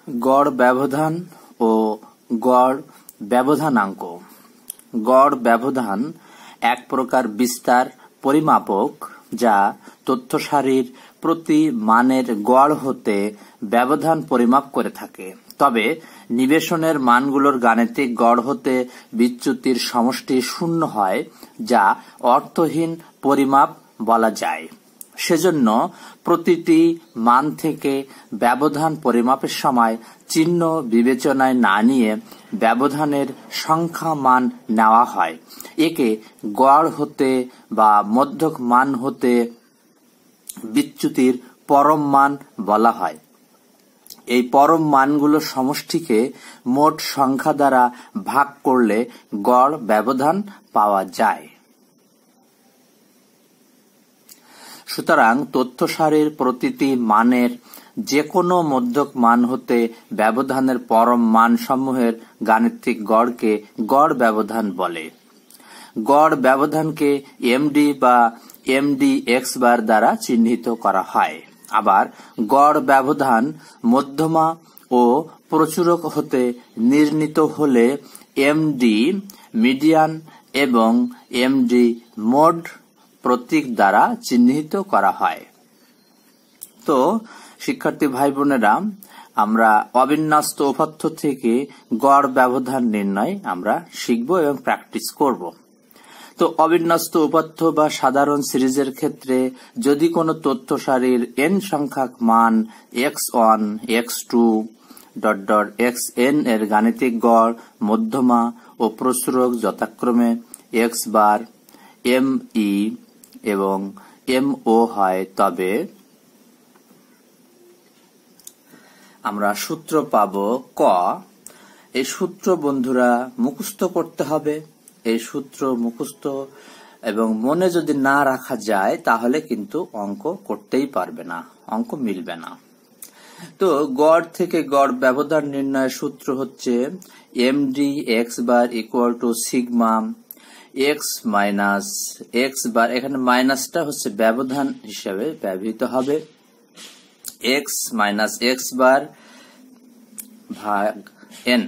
গড় ব্যবধান ও গড় ব্যবধানাঙ্ক। গড় ব্যবধান এক প্রকার বিস্তার পরিমাপক যা তথ্য সারির প্রতি মানের গড় হতে ব্যবধান পরিমাপ করে থাকে। তবে নিবেশনের মানগুলোর গাণিতিক গড় হতে বিচ্যুতির সমষ্টি শূন্য হয়, যা অর্থহীন পরিমাপ বলা যায়। সেজন্য প্রতিটি মান থেকে ব্যবধান পরিমাপের সময় চিহ্ন বিবেচনায় না নিয়ে ব্যবধানের সংখ্যা মান নেওয়া হয়। একে গড় হতে বা মধ্যক মান হতে বিচ্যুতির পরম মান বলা হয়। এই পরম মানগুলোর সমষ্টিকে মোট সংখ্যা দ্বারা ভাগ করলে গড় ব্যবধান পাওয়া যায়। সুতরাং তথ্য সারির প্রতিটি মানের যে কোনো মধ্যক মান হতে ব্যবধানের পরম মান সমূহের গাণিতিক গড়কে গড় ব্যবধান বলে। গড় ব্যবধানকে এমডি বা এমডি এক্স বার দ্বারা চিহ্নিত করা হয়। আবার গড় ব্যবধান মধ্যমা ও প্রচুরক হতে নির্ণীত হলে এমডি মিডিয়ান এবং এমডি মোড প্রতীক দ্বারা চিহ্নিত করা হয়। তো শিক্ষার্থী ভাই বোনেরা, আমরা অবিন্যস্ত উপাত্ত থেকে গড় ব্যবধান নির্ণয় আমরা শিখব এবং প্র্যাকটিস করব। তো অবিন্যস্ত উপাত্ত বা সাধারণ সিরিজের ক্ষেত্রে যদি কোনো তথ্য সারির n সংখ্যক মান x1, x2 xn এর গাণিতিক গড়, মধ্যমা ও প্রচুরক যথাক্রমে x বার, mE এবং mo হয়, তবে আমরা সূত্র পাব ক। এই সূত্র বন্ধুরা মুখস্থ করতে হবে। এই সূত্র মুখস্থ এবং মনে যদি না রাখা যায় তাহলে কিন্তু অঙ্ক করতেই পারবে না, অঙ্ক মিলবে না। তো গড় থেকে গড় ব্যবধান নির্ণয়ের সূত্র হচ্ছে MD X bar equal to sigma X minus X bar, এখানে মাইনাসটা হচ্ছে ব্যবধান হিসাবে ব্যবহৃত হবে, এক্স মাইনাস এক্স বার ভাগ এন।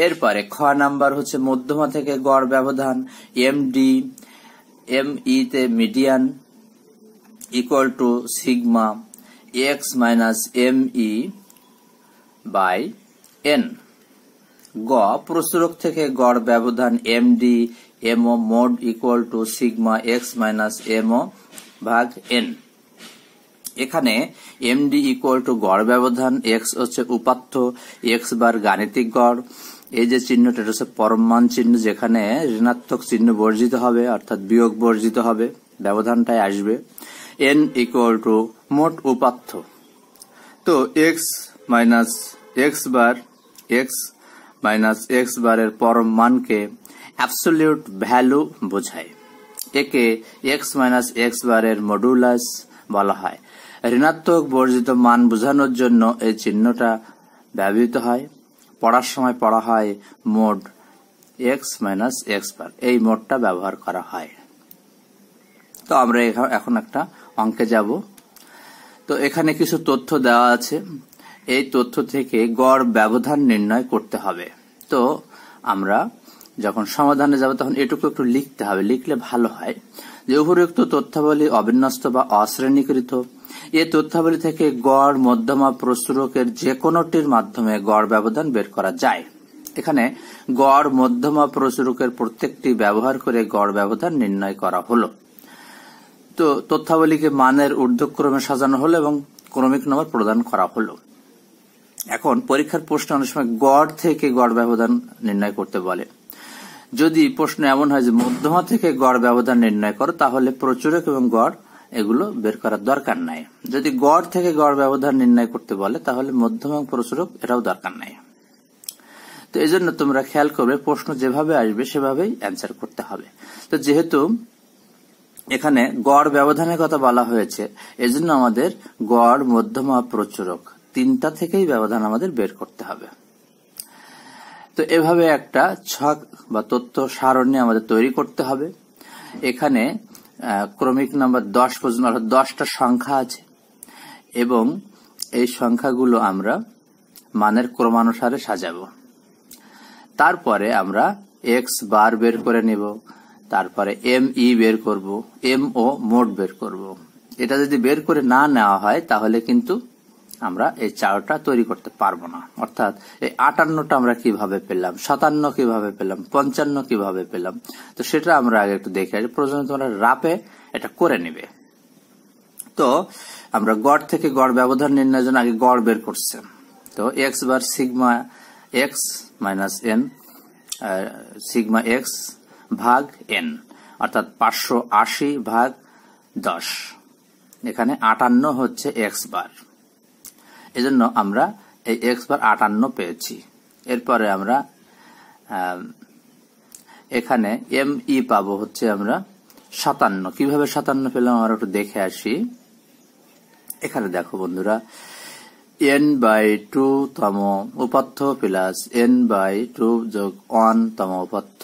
এরপরে খ নাম্বার হচ্ছে মধ্যমা থেকে গড় ব্যবধান এমডি এমই তে median equal to sigma X minus ME by N. গ প্রচুরক থেকে গড় ব্যবধান MD MO mode equal to sigma X minus MO ভাগ এন। এখানে এমডি ইকুয়াল টু গড় ব্যবধান, এক্স হচ্ছে উপাত্ত, এক্স বার গাণিতিক গড়। এই যে চিহ্নটা হচ্ছে পরম মান চিহ্ন, যেখানে ঋণাত্মক চিহ্ন বর্জিত হবে অর্থাৎ বিয়োগ বর্জিত হবে, ব্যবধানটাই আসবে। এন ইকুয়াল টু মোট উপাত্ত। তো এক্স মাইনাস এক্স বার, এক্স মাইনাস এক্স বারের পরম মানকে অ্যাবসলিউট ভ্যালু বোঝায়। একে এক্স মাইনাস এক্স বারের মডুলাস বলা হয়। ঋণাত্মক বর্জিত মান বোঝানোর জন্য এই চিহ্নটা ব্যবহৃত হয়। পড়ার সময় পড়া হয় মোড এক্স মাইনাস এক্স বার, এই মোডটা ব্যবহার করা হয়। তো আমরা এখন একটা অঙ্কে যাব। তো এখানে কিছু তথ্য দেওয়া আছে, এই তথ্য থেকে গড় ব্যবধান নির্ণয় করতে হবে। তো আমরা যখন সমাধানে যাব তখন এটুকু একটু লিখতে হবে, লিখলে ভালো হয়। যে উপরোক্ত তথ্যাবলী অবিন্যস্ত বা অশ্রেণীকৃত। এই তথ্যাবলী থেকে গড়, মধ্যমা, প্রচুরকের যে কোনোটির মাধ্যমে গড় ব্যবধান বের করা যায়। এখানে গড়, মধ্যমা, প্রচুরকের প্রত্যেকটি ব্যবহার করে গড় ব্যবধান নির্ণয় করা হলো। তো তথ্যাবলীকে মানের ঊর্ধ্বক্রমে সাজানো হলো এবং ক্রমিক নম্বর প্রদান করা হলো। এখন পরীক্ষার প্রশ্ন অনেক সময় গড় থেকে গড় ব্যবধান নির্ণয় করতে বলে। যদি প্রশ্ন এমন হয় যে মধ্যমা থেকে গড় ব্যবধান নির্ণয় করো, তাহলে প্রচুরক এবং গড় এগুলো বের করার দরকার নাই। যদি গড় থেকে গড় ব্যবধান নির্ণয় করতে বলে তাহলে মধ্যমা এবং প্রচুরক এটাও দরকার নাই। তো এই জন্য তোমরা খেয়াল করবে প্রশ্ন যেভাবে আসবে সেভাবেই অ্যান্সার করতে হবে। তো যেহেতু এখানে গড় ব্যবধানের কথা বলা হয়েছে, এজন্য আমাদের গড়, মধ্যমা, প্রচুরক তিনটা থেকেই ব্যবধান আমাদের বের করতে হবে। তো এভাবে একটা ছক বা তথ্য সারণী আমাদের তৈরি করতে হবে। এখানে ক্রমিক নাম্বার 10 পর্যন্ত অর্থাৎ 10টা সংখ্যা আছে এবং এই সংখ্যাগুলো আমরা মানের ক্রমানুসারে সাজাবো। তারপরে আমরা এক্স বার বের করে নিব, তারপরে এম ই বের করব, এম ও মোড বের করব। এটা যদি বের করে না নেওয়া হয় তাহলে কিন্তু আমরা এই চার্টটা তৈরি করতে পারবো না। অর্থাৎ এই 58টা আমরা কিভাবে পেলাম, 57 কিভাবে পেলাম, 55 কিভাবে পেলাম, তো সেটা আমরা আগে একটু দেখে আসি। প্রয়োজনে তোমরা রাপে এটা করে নিবে। তো আমরা গড় থেকে গড় ব্যবধান নির্ণয়ের জন্য আগে গড় বের করছে। তো X bar sigma X minus N, sigma X ভাগ এন, অর্থাৎ 580 ভাগ 10। এখানে 58 হচ্ছে এক্স বার, এজন্য আমরা এই এক্স বার 58 পেয়েছি। এরপরে আমরা এখানে এম ই পাবো হচ্ছে আমরা 57। কিভাবে 57 পেলাম আমরা একটু দেখে আসি। এখানে দেখো বন্ধুরা, n/2 তম উপাত্ত প্লাস n/2 যোগ 1 তম উপাত্ত।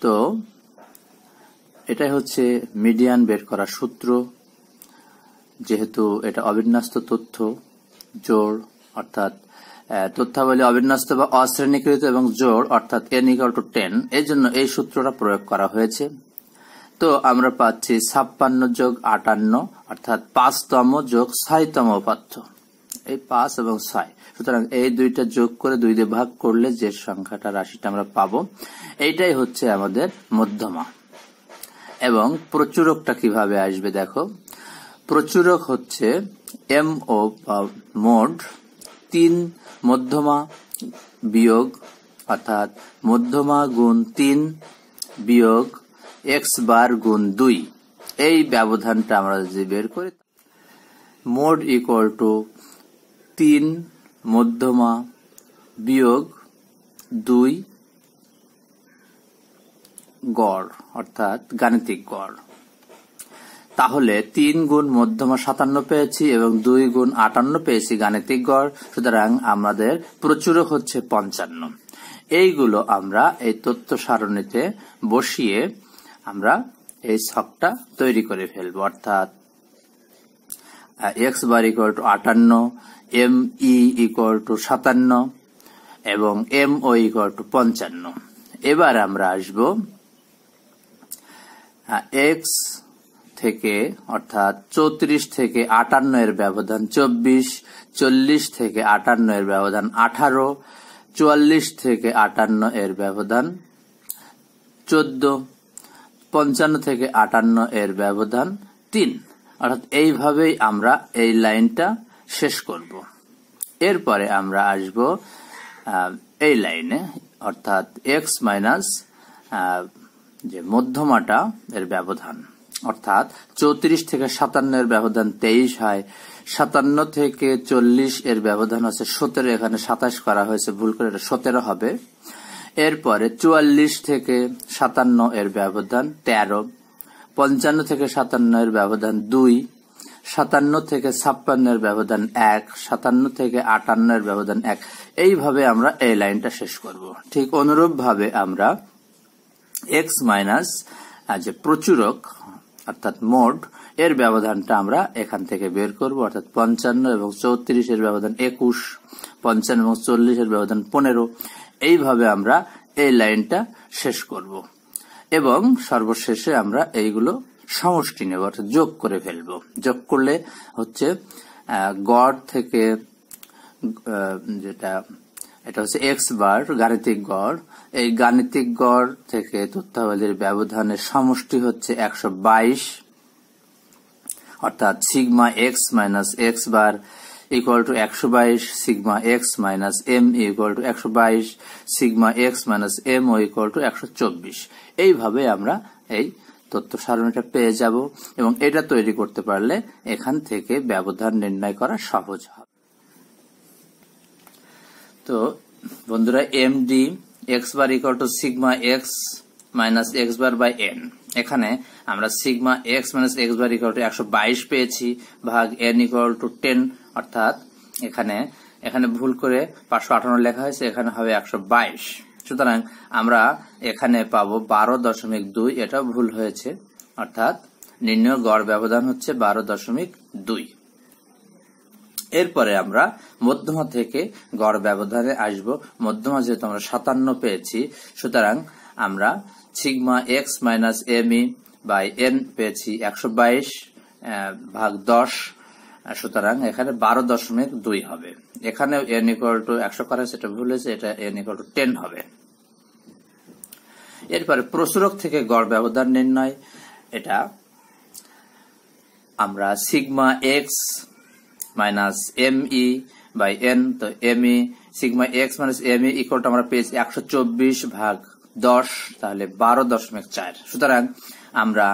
তো এটাই হচ্ছে মিডিয়ান বের করার সূত্র। যেহেতু এটা অবিন্যস্ত তথ্য জোড়, অর্থাৎ তথ্যাবলী অবিন্যস্ত বা অশ্রেণীকৃত এবং জোড় অর্থাৎ n=10, এই জন্য এই সূত্রটা প্রয়োগ করা হয়েছে। তো আমরা পাচ্ছি 56 যোগ 58 অর্থাৎ 5তম যোগ 6তম উপাত্ত, এই 5 এবং 6। সুতরাং এই দুইটা যোগ করে 2 দিয়ে ভাগ করলে যে সংখ্যাটা রাশিটা আমরা পাবো, এইটাই হচ্ছে আমাদের মধ্যমা। এবং প্রচুরকটা কিভাবে আসবে দেখো, প্রচুরক হচ্ছে এম ও মোড 3 মধ্যমা বিয়োগ, অর্থাৎ মধ্যমা গুণ 3 বিয়োগ এক্স বার গুণ 2। এই ব্যবধানটা আমরা যদি বের করি, মোড ইকুয়াল টু 3 মধ্যমা বিয়োগ 2 গড়, অর্থাৎ গাণিতিক গড়। তাহলে 3 গুণ মধ্যমা 57 পেয়েছি এবং 2 গুণ 58 পেয়েছি গাণিতিক গড়। সুতরাং আমাদের প্রচুরক হচ্ছে 55। এইগুলো আমরা এই তথ্য সারণীতে বসিয়ে আমরা এই ছকটা তৈরি করে ফেলবো। অর্থাৎ X bar equal to 58, M E equal to 57 এবং এম ও ইকুয়াল টু 55। এবার আমরা আসবো এক্স থেকে, অর্থাৎ 34 থেকে 58 এর ব্যবধান 24, 40 থেকে 58 এর ব্যবধান 18, 44 থেকে 58 এর ব্যবধান 14, 55 থেকে 58 এর ব্যবধান 3। অর্থাৎ এইভাবেই আমরা এই লাইনটা শেষ করব। এরপরে আমরা আসব এই লাইনে, অর্থাৎ এক্স মাইনাস যে মধ্যমাটা এর ব্যবধান, অর্থাৎ 34 থেকে 57 এর ব্যবধান 23 হয়, 57 থেকে 40 এর ব্যবধান হচ্ছে 17, এখানে 27 করা হয়েছে ভুল করে, এটা 17 হবে। এরপরে 44 থেকে 57 এর ব্যবধান 13, 55 থেকে 57 এর ব্যবধান 2, 57 থেকে 56 এর ব্যবধান 1, 57 থেকে 58 এর ব্যবধান 1। এইভাবে আমরা এই লাইনটা শেষ করব। ঠিক অনুরূপ ভাবে আমরা এক্স মাইনাস যে প্রচুরক অর্থাৎ মোড এর ব্যবধানটা আমরা এখান থেকে বের করব, অর্থাৎ 55 এবং 34 এর ব্যবধান 21, 55 এবং 40 এর ব্যবধান 15। এইভাবে আমরা এই লাইনটা শেষ করব এবং সর্বশেষে আমরা এইগুলো সমষ্টি নেব, অর্থাৎ যোগ করে ফেলব। যোগ করলে হচ্ছে গড় থেকে, যেটা এটা হচ্ছে এক্স বার গাণিতিক গড়, এই গাণিতিক গড় থেকে তথ্যাবলীর ব্যবধানের সমষ্টি হচ্ছে 122, অর্থাৎ sigma X minus X bar equal to 122, sigma X minus M equal to 122, sigma X minus M O equal to 124। এইভাবে আমরা এই তথ্য সারণীটা পেয়ে যাব এবং এটা তৈরি করতে পারলে এখান থেকে ব্যবধান নির্ণয় করা সহজ হবে। তো বন্ধুরা, M D X bar equal to sigma X minus X bar by N, এখানে আমরা sigma X minus X bar equal to 122 পেয়েছি ভাগ এন ইকুয়াল টু 10, অর্থাৎ এখানে ভুল করে 558 লেখা হয়েছে, এখানে হবে 122। সুতরাং আমরা এখানে পাবো 12.2, এটাও ভুল হয়েছে, অর্থাৎ নির্ণয় গড় ব্যবধান হচ্ছে 12.2। এরপরে আমরা মধ্যমা থেকে গড় ব্যবধানে আসব। মধ্যমা যেহেতু আমরা 57 পেয়েছি, সুতরাং আমরা sigma X minus M E by N পেয়েছি 122 ভাগ 10, সুতরাং এখানে 12.2 হবে। এখানে n ইকুয়াল টু 100 করা সেটা ভুল হয়েছে, এটা n ইকুয়াল টু 10 হবে। এরপরে প্রসারক থেকে গড় ব্যবধান নির্ণয়, এটা আমরা sigma X minus M E by N, তো M E sigma X minus M E equal to আমরা পেয়েছি 124 ভাগ 10, তাহলে 12.4। সুতরাং আমরা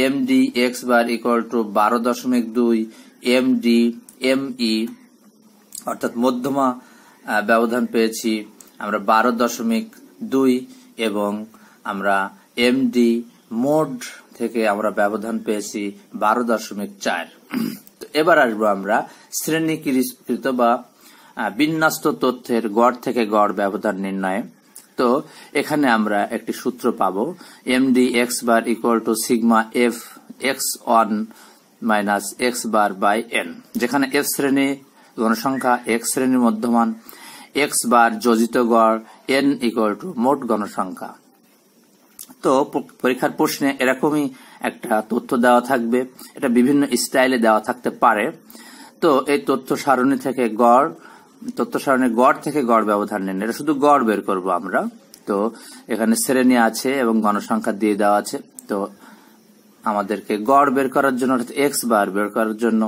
M D X bar equal to 12.2 M D M E অর্থাৎ মধ্যমা ব্যবধান পেয়েছি আমরা 12.2 এবং আমরা এম ডি মোড থেকে আমরা ব্যবধান পেয়েছি 12.4। এবার আসবো আমরা শ্রেণীকৃত বা বিন্যস্ত তথ্যের গড় থেকে গড় ব্যবধান নির্ণয়ে। তো এখানে আমরা একটি সূত্র পাবো, M D X bar equal to sigma F X one minus X bar by N, যেখানে এফ শ্রেণী গণসংখ্যা, এক্স শ্রেণীর মধ্যমান, এক্স বার যোজিত গড়, এন ইকুয়াল টু মোট গণসংখ্যা। তো পরীক্ষার প্রশ্নে এরকমই একটা তথ্য দেওয়া থাকবে, এটা বিভিন্ন স্টাইলে দেওয়া থাকতে পারে। তো এই তথ্য সারণী থেকে গড় থেকে গড় ব্যবধান নেন, এটা শুধু গড় বের করব আমরা। তো এখানে শ্রেণী আছে এবং গণসংখ্যা দিয়ে দেওয়া আছে। তো আমাদেরকে গড় বের করার জন্য অর্থাৎ এক্স বার বের করার জন্য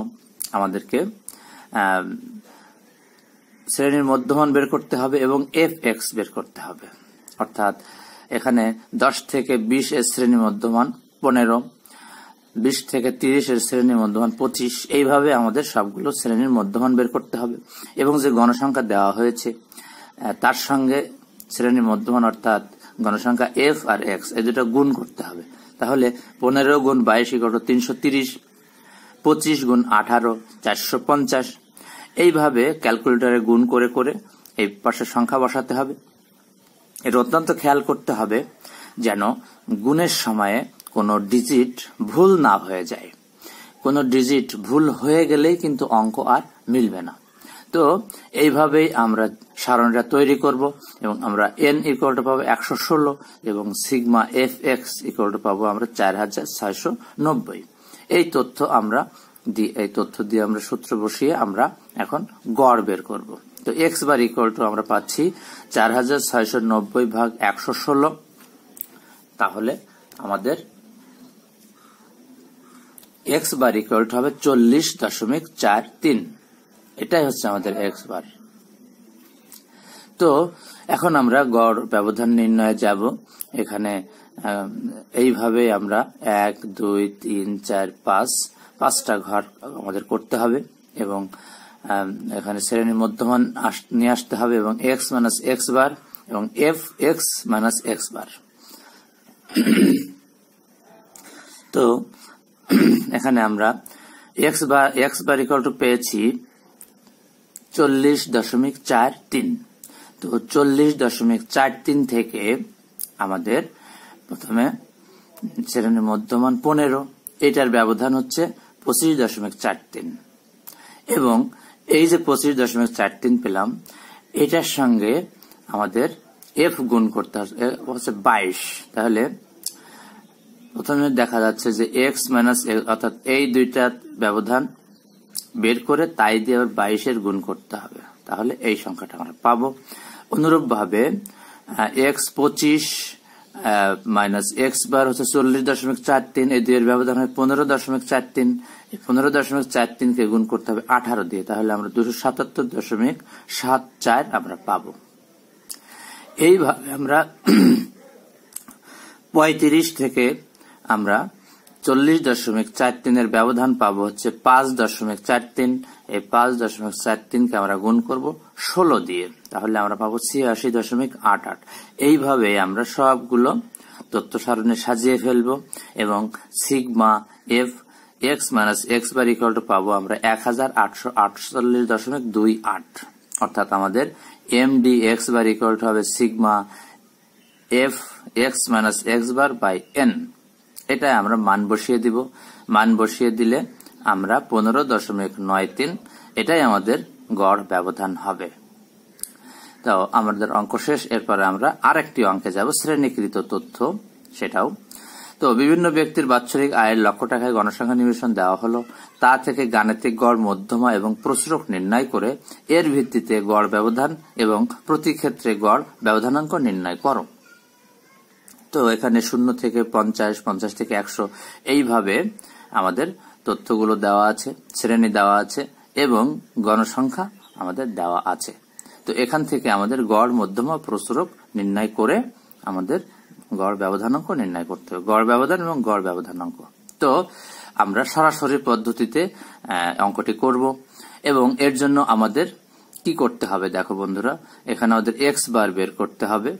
আমাদেরকে শ্রেণীর মধ্যমান বের করতে হবে এবং এফ এক্স বের করতে হবে। অর্থাৎ এখানে 10 থেকে 20 এর শ্রেণী মধ্যমান 15, 20 থেকে 30 এর শ্রেণীর মধ্যমান 25, এইভাবে আমাদের সবগুলো শ্রেণীর মধ্যমান বের করতে হবে এবং যে গণসংখ্যা দেওয়া হয়েছে তার সঙ্গে শ্রেণীর মধ্যমান অর্থাৎ গণসংখ্যা এফ আর এক্স এই দুটো গুণ করতে হবে। তাহলে 15 গুণ 22 ইকুয়াল টু 330, 25 গুণ 18 450, এইভাবে ক্যালকুলেটরে গুণ করে করে এই পাশে সংখ্যা বসাতে হবে। এর অত্যন্ত খেয়াল করতে হবে যেন গুণের সময়ে কোনো ডিজিট ভুল না হয়ে যায়। কোনো ডিজিট ভুল হয়ে গেলেই কিন্তু অঙ্ক আর মিলবে না। তো এইভাবেই আমরা সারণীটা তৈরি করব এবং আমরা এন ইকুয়াল টু পাবো 116 এবং sigma F x equal to পাবো আমরা 4690। এই তথ্য দিয়ে আমরা সূত্র বসিয়ে আমরা এখন গড় বের করব। তো এক্স বার ইকুয়াল টু আমরা পাচ্ছি 4690 ভাগ 116, তাহলে আমাদের এক্স বার ইকুয়াল টু হবে 40.43। এটাই হচ্ছে আমাদের এক্স বার। তো এখন আমরা গড় ব্যবধান নির্ণয়ে যাব। এখানে এইভাবে আমরা 1 2 3 4 5টা ঘর আমাদের করতে হবে এবং এখানে শ্রেণীর মধ্যমান নিয়ে আসতে হবে এবং এক্স মাইনাস এক্স বার এবং এফ এক্স মাইনাস এক্স বার। তো এখানে আমরা এক্স বার ইকুয়াল টু পেয়েছি 40.43। তো 40.43 থেকে আমাদের প্রথমে শ্রেণীর মধ্যমান 15, এটার ব্যবধান হচ্ছে 25.43 এবং এই যে 25.43 পেলাম এটার সঙ্গে আমাদের এফ গুণ করতে হচ্ছে 22। তাহলে প্রথমে দেখা যাচ্ছে যে এক্স মাইনাস অর্থাৎ এই দুইটা ব্যবধান বের করে তাই দিয়ে আবার 22 গুণ করতে হবে, তাহলে এই সংখ্যাটা আমরা পাবো। অনুরূপ ভাবে এক্স 25 মাইনাস এক্স বার হচ্ছে 40.43, এই দুইয়ের ব্যবধান হয় 15.43, এই 15.43 কে গুণ করতে হবে 18 দিয়ে, তাহলে আমরা 277.74 আমরা পাবো। এইভাবে আমরা 35 থেকে আমরা 40.43 এর ব্যবধান পাবো হচ্ছে 5.43, এই 5.43 কে আমরা গুণ করব 16 দিয়ে, তাহলে আমরা পাবো 86.88। এইভাবে আমরা সবগুলো তথ্য সারণী সাজিয়ে ফেলবো এবং sigma F X minus X bar equal to পাবো আমরা 1848.28, অর্থাৎ আমাদের M D X bar equal to হবে sigma F X minus X bar by N. এটাই আমরা মান বসিয়ে দিব। মান বসিয়ে দিলে আমরা 15.93, এটাই আমাদের গড় ব্যবধান হবে। তো আমাদের অঙ্ক শেষ। এরপরে আমরা আরেকটি অঙ্কে যাব, শ্রেণীকৃত তথ্য, সেটাও। তো বিভিন্ন ব্যক্তির বাৎসরিক আয়ের লক্ষ টাকায় গণসংখ্যা নিবেশন দেওয়া হলো, তা থেকে গাণিতিক গড়, মধ্যমা এবং প্রসূরক নির্ণয় করে এর ভিত্তিতে গড় ব্যবধান এবং প্রতি ক্ষেত্রে গড় ব্যবধানাঙ্ক নির্ণয় করো। তো এখানে 0 থেকে 50, 50 থেকে 100 এইভাবে আমাদের তথ্যগুলো দেওয়া আছে, শ্রেণী দেওয়া আছে এবং গণসংখ্যা আমাদের দেওয়া আছে। তো এখান থেকে আমাদের গড়, মধ্যমা, প্রসূরক নির্ণয় করে আমাদের গড় ব্যবধানাঙ্ক নির্ণয় করতে হবে, গড় ব্যবধান এবং গড় ব্যবধানাঙ্ক। তো আমরা সরাসরি পদ্ধতিতে অঙ্কটি করব এবং এর জন্য আমাদের কি করতে হবে দেখো বন্ধুরা, এখানে আমাদের এক্স বার বের করতে হবে,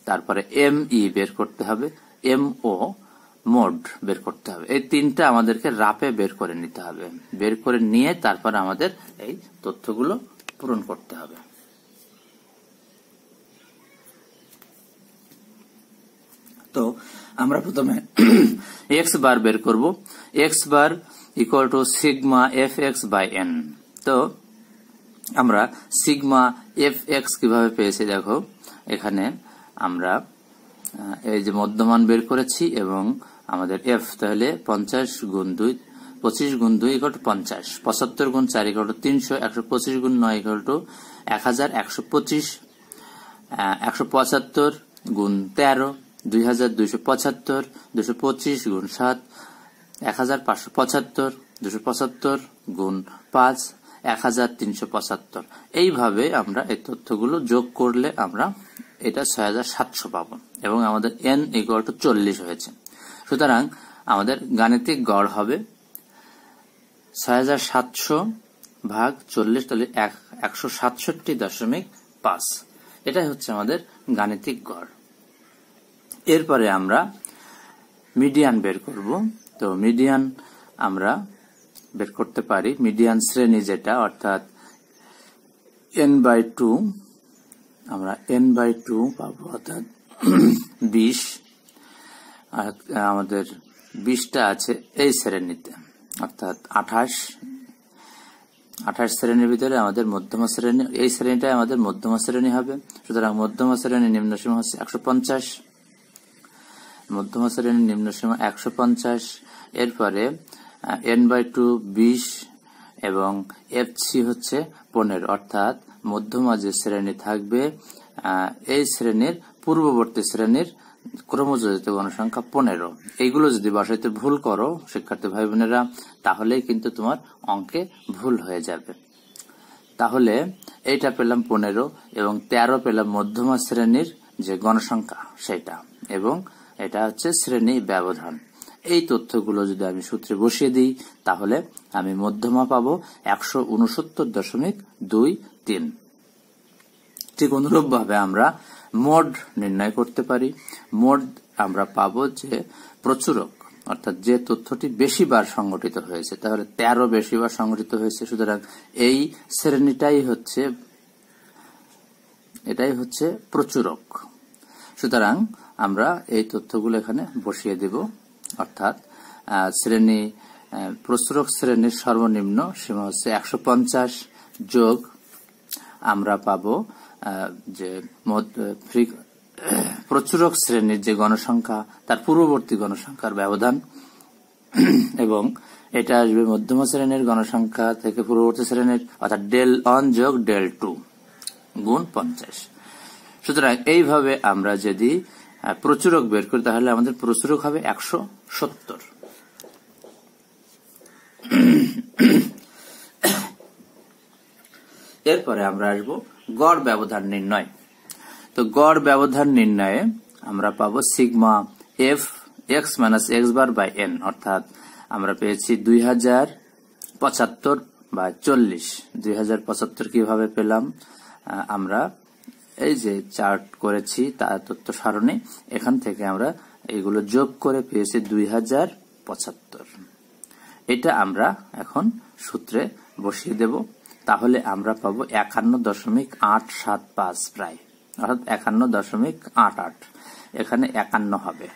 তারপরে এম ই বের করতে হবে, এম ও মোড বের করতে হবে। এই তিনটা আমাদেরকে রাপে বের করে নিতে হবে। বের করে নিয়ে তারপর আমাদের এই তথ্যগুলো পূরণ করতে হবে। তো আমরা প্রথমে এক্স বার বের করব। X bar equal to sigma F X by N. তো আমরা সিগমা এফ এক্স কিভাবে পেয়েছি দেখো, এখানে আমরা এই যে মধ্যমান বের করেছি এবং আমাদের এফ, তাহলে 50 গুণ 2, 25 গুণ 2 ইকুয়াল টু 50, 75 গুণ 4 ইকুয়াল টু 300, 125 গুণ 9 ইকুয়াল টু 1000, 125, 175 গুণ 13, 2275, 225 গুণ 7, 1575, 275 গুণ 5, 1375। এইভাবে আমরা এই তথ্যগুলো যোগ করলে আমরা এটা 6700 পাবো এবং আমাদের n ইকুয়াল টু 40 হয়েছে। সুতরাং আমাদের গাণিতিক গড় হবে 6700 ভাগ 40, তাহলে 167.5। এটাই হচ্ছে আমাদের গাণিতিক গড়। এরপরে আমরা মিডিয়ান বের করব। তো মিডিয়ান আমরা বের করতে পারি, মিডিয়ান শ্রেণী যেটা, অর্থাৎ n/2, আমরা n/2 পাবো, অর্থাৎ 20। আর আমাদের 20টা আছে এই শ্রেণীতে, অর্থাৎ 28 শ্রেণীর ভিতরে আমাদের মধ্যমা শ্রেণী, এই শ্রেণীটাই আমাদের মধ্যমা শ্রেণী হবে। সুতরাং মধ্যমা শ্রেণীর নিম্নসীমা হচ্ছে 150, মধ্যমা শ্রেণীর নিম্নসীমা 150। এরপরে n/2 20 এবং fc হচ্ছে 15, অর্থাৎ মধ্যমা যে শ্রেণী থাকবে এই শ্রেণীর পূর্ববর্তী শ্রেণীর ক্রমযোজিত গণসংখ্যা 15। এইগুলো যদি বসাইতে ভুল করো শিক্ষার্থী ভাই বোনেরা, তাহলেই কিন্তু তোমার অঙ্কে ভুল হয়ে যাবে। তাহলে এইটা পেলাম 15 এবং 13 পেলাম মধ্যমা শ্রেণীর যে গণসংখ্যা সেটা, এবং এটা হচ্ছে শ্রেণী ব্যবধান। এই তথ্যগুলো যদি আমি সূত্রে বসিয়ে দিই তাহলে আমি মধ্যমা পাবো 169.23। ঠিক অনুরূপ ভাবে আমরা মোড নির্ণয় করতে পারি। মোড আমরা পাবো যে প্রচুরক, অর্থাৎ যে তথ্যটি বেশিবার সংঘটিত হয়েছে, তাহলে 13 বেশিবার সংঘটিত হয়েছে। সুতরাং এই শ্রেণীটাই হচ্ছে প্রচুরক। সুতরাং আমরা এই তথ্যগুলো এখানে বসিয়ে দেব, অর্থাৎ শ্রেণী প্রচুরক শ্রেণীর সর্বনিম্ন সীমা হচ্ছে 150 যোগ আমরা পাবো যে প্রচুরক শ্রেণীর যে গণসংখ্যা তার পূর্ববর্তী গণসংখ্যার ব্যবধান, এবং এটা আসবে মধ্যমা শ্রেণীর গণসংখ্যা থেকে পূর্ববর্তী শ্রেণীর, অর্থাৎ del1 যোগ del2 গুণ 50। সুতরাং এইভাবে আমরা যদি প্রচুরক বের করি তাহলে আমাদের প্রচুরক হবে 170। এরপরে আমরা আসবো গড় ব্যবধান নির্ণয়। তো গড় ব্যবধান নির্ণয়ে আমরা পাবো sigma F X minus X bar by N, অর্থাৎ আমরা পেয়েছি 2075/40। 2075 কিভাবে পেলাম, আমরা এই যে চার্ট করেছি তার তথ্য সারণী, এখান থেকে আমরা এগুলো যোগ করে পেয়েছি 2075। এটা আমরা এখন সূত্রে বসিয়ে দেব, তাহলে আমরা পাবো 51.875 প্রায়, অর্থাৎ 51.88। এখানে 51 হবে।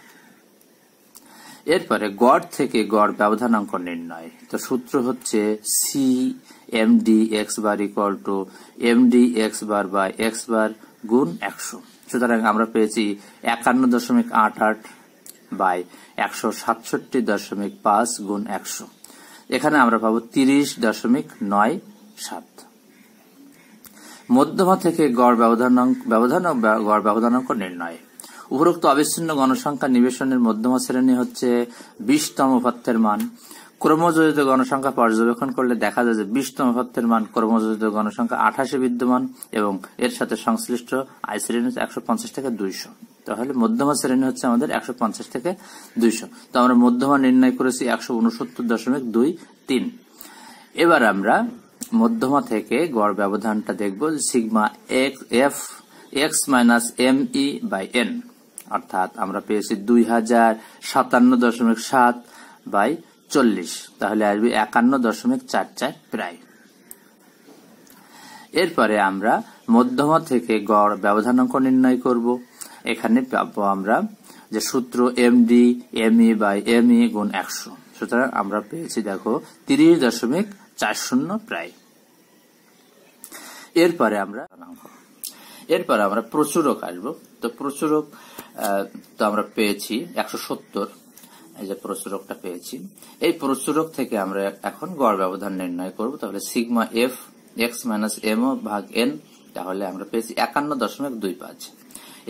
এরপরে গড় থেকে গড় ব্যবধানাঙ্ক নির্ণয়। তো সূত্র হচ্ছে C MD X bar equal to MD X bar by X bar গুণ 100। সুতরাং আমরা পেয়েছি 51.88 বাই 167.5 গুণ 100। এখানে আমরা পাবো 30.97। মধ্যমা থেকে গড় ব্যবধানাঙ্ক নির্ণয়। উপরোক্ত অবিচ্ছিন্ন গণসংখ্যা নিবেশনের মধ্যমা শ্রেণী হচ্ছে 20তম উপাত্তের মান। ক্রমযোজিত গণসংখ্যা পর্যবেক্ষণ করলে দেখা যায় যে 20তম উপাত্তের মান ক্রমযোজিত গণসংখ্যা 28 বিদ্যমান এবং এর সাথে সংশ্লিষ্ট আই শ্রেণী 150 থেকে 200। তাহলে মধ্যমা শ্রেণী হচ্ছে আমাদের 150 থেকে 200। তো আমরা মধ্যমা নির্ণয় করেছি 169.23। এবার আমরা মধ্যমা থেকে গড় ব্যবধানটা দেখব, sigma F X minus M E by N, অর্থাৎ আমরা পেয়েছি 2057.7 বাই 40, তাহলে আসবে 51.44 প্রায়। এরপরে আমরা মধ্যমা থেকে গড় ব্যবধানাঙ্ক নির্ণয় করব। এখানে পাবো আমরা যে সূত্র এমডি এমই বাই এমই গুণ 100। সুতরাং আমরা পেয়েছি দেখো 30.40 প্রায়। এরপরে আমরা প্রচুরক আসবো। তো প্রচুরক তো আমরা পেয়েছি 170, এই যে প্রচুরকটা পেয়েছি। এই প্রচুরক থেকে আমরা এখন গড় ব্যবধান নির্ণয় করব। তাহলে sigma F X minus M ভাগ এন, তাহলে আমরা পেয়েছি 51.25।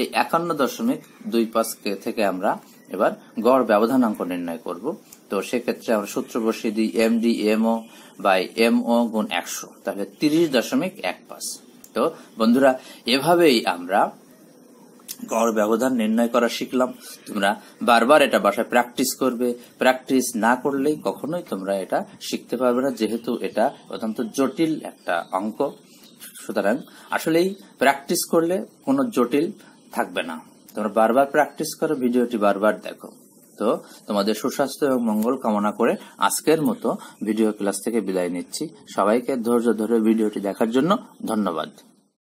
এই 51.25 থেকে আমরা এবার গড় ব্যবধানাঙ্ক নির্ণয় করব। তো সেক্ষেত্রে আমরা সূত্র বসিয়ে দিই এমডি এমও বাই এমও গুণ 100, তাহলে 30.15। তো বন্ধুরা, এভাবেই আমরা গড় ব্যবধান নির্ণয় করা শিখলাম। তোমরা বারবার এটা বাসায় প্র্যাকটিস করবে। প্র্যাকটিস না করলেই কখনোই তোমরা এটা শিখতে পারবে না, যেহেতু এটা অত্যন্ত জটিল একটা অঙ্ক। সুতরাং আসলেই প্র্যাকটিস করলে কোনো জটিল থাকবে না। তোমরা বারবার প্র্যাকটিস করো, ভিডিওটি বারবার দেখো। তো তোমাদের সুস্বাস্থ্য এবং মঙ্গল কামনা করে আজকের মতো ভিডিও ক্লাস থেকে বিদায় নিচ্ছি। সবাইকে ধৈর্য ধরে ভিডিওটি দেখার জন্য ধন্যবাদ।